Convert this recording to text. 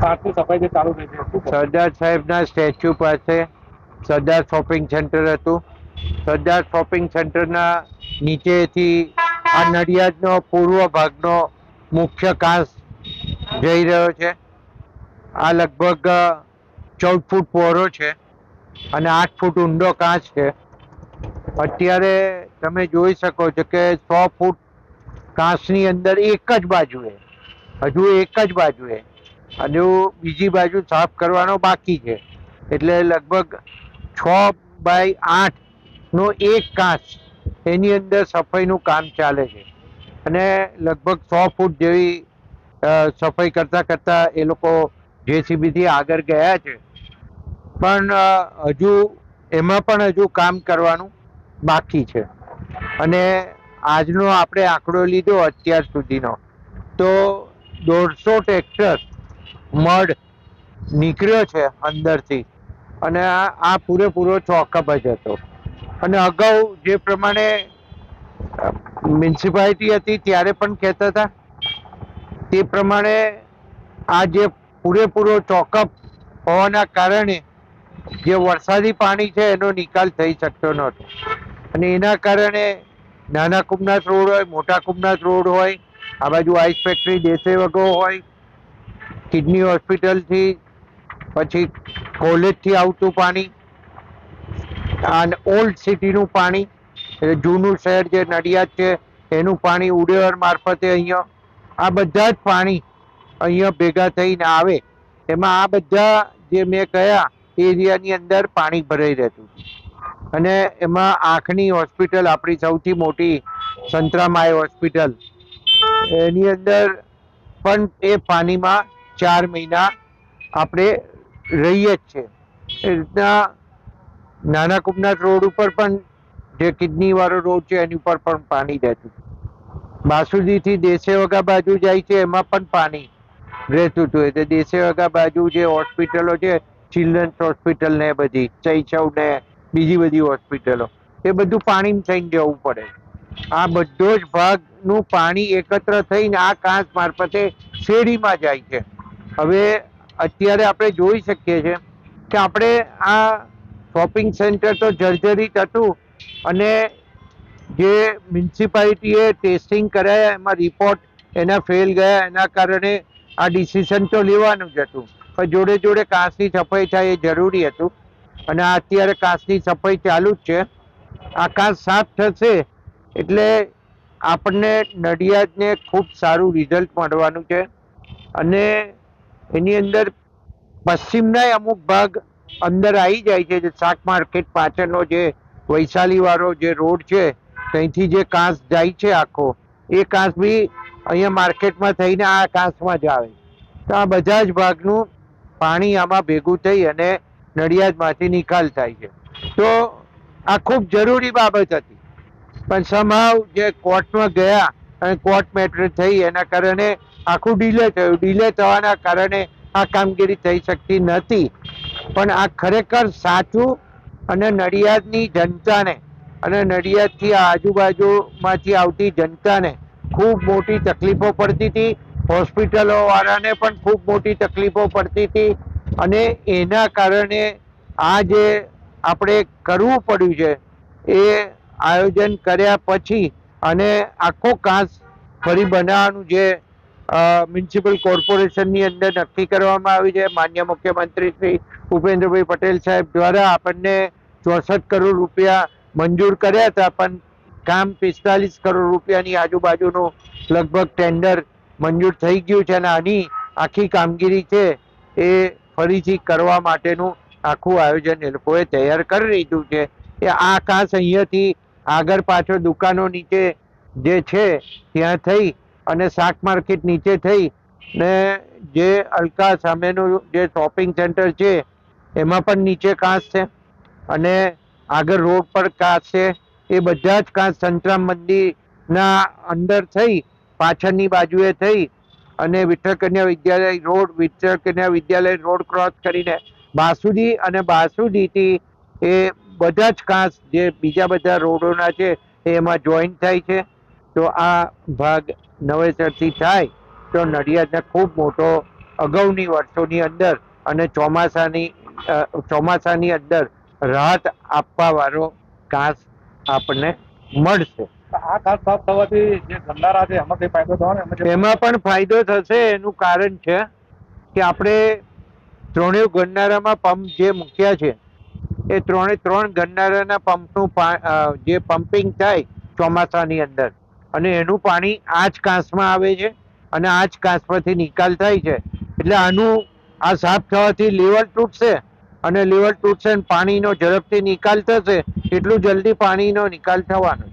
કાચની સફાઈ જે ચાલુ થઈ છે શું કહો? સરદાર સાહેબના સ્ટેચ્યુ પાસે સરદાર શોપિંગ સેન્ટર હતું. સરદાર શોપિંગ સેન્ટરના નીચેથી આ નડિયાદનો પૂર્વ ભાગનો મુખ્ય કાંસ જઈ રહ્યો છે. આ લગભગ 14 ફૂટ પહોળો છે અને 8 ફૂટ ઊંડો કાંસ છે. અત્યારે તમે જોઈ શકો છો કે 100 ફૂટ કાંસની અંદર એક જ બાજુએ, હજુ એક જ બાજુએ, હજુ બીજી બાજુ સાફ કરવાનો બાકી છે. એટલે લગભગ 6x8 નો એક કાંસ, એની અંદર સફાઈનું કામ ચાલે છે અને લગભગ 100 ફૂટ જેવી સફાઈ કરતા કરતા એ લોકો જેસીબીથી આગળ ગયા છે. પણ હજુ એમાં પણ હજુ કામ કરવાનું બાકી છે. અને આજનો આપણે આંકડો લીધો અત્યાર સુધીનો, તો 150 ટ્રેક્ટર મડ નીકળ્યો છે અંદરથી. અને આ પૂરેપૂરો ચોકઅપ જ હતો. અને અગાઉ જે પ્રમાણે મ્યુનિસિપાલિટી હતી ત્યારે પણ કહેતા હતા તે પ્રમાણે આ જે પૂરેપૂરો ચોકઅપ હોવાના કારણે જે વરસાદી પાણી છે એનો નિકાલ થઈ શકતો નહોતો. અને એના કારણે નાના કુમનાથ રોડ હોય, મોટા કુમનાથ રોડ હોય, આ બાજુ આઈસ ફેક્ટરી દેસે વગો હોય, કિડની હોસ્પિટલથી પછી કોલેજથી આવતું પાણી, અને ઓલ્ડ સિટીનું પાણી, જૂનું શહેર જે નડિયાદ છે એનું પાણી ઉડેવર મારફતે અહીંયા આ બધા જ પાણી અહીંયા ભેગા થઈને આવે. એમાં આ બધા જે મેં કહ્યા એરિયાની અંદર પાણી ભરાઈ રહેતું. અને એમાં આંખની હોસ્પિટલ આપણી સૌથી મોટી સંતરામાઈ હોસ્પિટલ, એની અંદર પણ એ પાણીમાં 4 મહિના આપણે રહીએ જ છે. એ રીતના નાના કુમનાથ રોડ ઉપર પણ જે કિડની વાળો રોડ છે એની ઉપર પણ પાણી રહેતું. બાસુદીથી દેસે વગા બાજુ જાય છે એમાં પણ પાણી રહેતું હતું. એટલે દેસે વગા બાજુ જે હોસ્પિટલો છે, ચિલ્ડ્રન્સ હોસ્પિટલ ને બધી ચૈચવ ને બીજી બધી હોસ્પિટલો, એ બધું પાણી થઈને જવું પડે. આ બધો જ ભાગનું પાણી એકત્ર થઈને આ કાંસ મારફતે શેરીમાં જાય છે. હવે અત્યારે આપણે જોઈ શકીએ છીએ કે આપણે આ શોપિંગ સેન્ટર તો જર્જરિત હતું અને જે મ્યુનિસિપાલિટીએ ટેસ્ટિંગ કરાયા એમાં રિપોર્ટ એના ફેલ ગયા, એના કારણે આ ડિસિઝન તો લેવાનું જ હતું. પણ જોડે જોડે કાંસની સફાઈ થાય એ જરૂરી હતું. અને અત્યારે કાંસની સફાઈ ચાલુ જ છે. આ કાંસ સાફ થશે એટલે આપણને નડિયાદને ખૂબ સારું રિઝલ્ટ મળવાનું છે. અને એની અંદર પશ્ચિમના અમુક ભાગ અંદર આવી જાય છે. જે શાક માર્કેટ પાછળનો જે વૈશાલી વાળો જે રોડ છે ત્યાંથી જે કાંસ જાય છે આખો, એ કાંસ બી અહીંયા માર્કેટમાં થઈને આ કાંસમાં જ આવે. તો આ બધા જ ભાગનું પાણી આમાં ભેગું થઈ અને નડિયાદમાંથી નિકાલ થાય છે. તો આ ખૂબ જરૂરી બાબત હતી. પણ સમહાવ જે કોર્ટમાં ગયા અને કોર્ટ મેટર થઈ એના કારણે આખું ડીલે થયું. ડીલે થવાના કારણે આ કામગીરી થઈ શકતી નથી. પણ આ ખરેખર સાચું અને નડિયાદની જનતાને અને નડિયાદથી આજુબાજુમાંથી આવતી જનતાને ખૂબ મોટી તકલીફો પડતી હતી. હોસ્પિટલો વાળાને પણ ખૂબ મોટી તકલીફો પડતી હતી. અને એના કારણે આ જે આપણે કરવું પડ્યું છે એ આયોજન કર્યા પછી અને આખો કાંસ ફરી બનાવવાનું જે મ્યુનિસિપલ કોર્પોરેશનની અંદર નક્કી કરવામાં આવ્યું છે. માન્ય મુખ્યમંત્રી શ્રી ભૂપેન્દ્રભાઈ પટેલ સાહેબ દ્વારા આપણને 64 કરોડ રૂપિયા મંજૂર કર્યા હતા. પણ કામ 45 કરોડ રૂપિયાની આજુબાજુનું લગભગ ટેન્ડર મંજૂર થઈ ગયું છે. અને આની આખી કામગીરી છે એ ફરીથી કરવા માટેનું આખું આયોજન એ લોકોએ તૈયાર કરી લીધું છે. એ આ કાંસ અહીંયાથી આગળ પાછળ દુકાનો નીચે જે છે ત્યાં થઈ અને શાક માર્કેટ નીચે થઈ ને જે અલકા સામેનું જે શોપિંગ સેન્ટર છે એમાં પણ નીચે કાંસ છે અને આગળ રોડ પર કાંસ છે. એ બધા જ કાંસ સંતરામ મંદિરના અંદર થઈ પાછળની બાજુએ થઈ અને વિઠ્ઠલ કન્યા વિદ્યાલય રોડ ક્રોસ કરીને બાસુદી અને બાસુદીથી એ બધા જ કાંસ જે બીજા બધા રોડોના છે એમાં જોઈન્ટ થાય છે. તો આ ભાગ નવેસરથી થાય તો નડિયાદને ખૂબ મોટો અગાઉની વર્ષોની અંદર અને ચોમાસાની અંદર રાહત આપવા વાળો ઘાસ આપણને મળશે. આ ઘાસ સાફ થવાથી જે ગંધારા છે એમાં કઈ ફાયદો થવાનો એમાં પણ ફાયદો થશે. એનું કારણ છે કે આપણે ત્રણેય ગરનાળામાં પંપ જે મૂક્યા છે એ ત્રણ ગરનાળાના પંપનું જે પમ્પિંગ થાય ચોમાસાની અંદર અને એનું પાણી આ જ કાંસમાં આવે છે અને આ જ કાંસમાંથી નિકાલ થાય છે. એટલે આ સાફ થવાથી લેવલ તૂટશે અને લેવલ તૂટશે અને પાણીનો ઝડપથી નિકાલ થશે. એટલું જલ્દી પાણીનો નિકાલ થવાનો.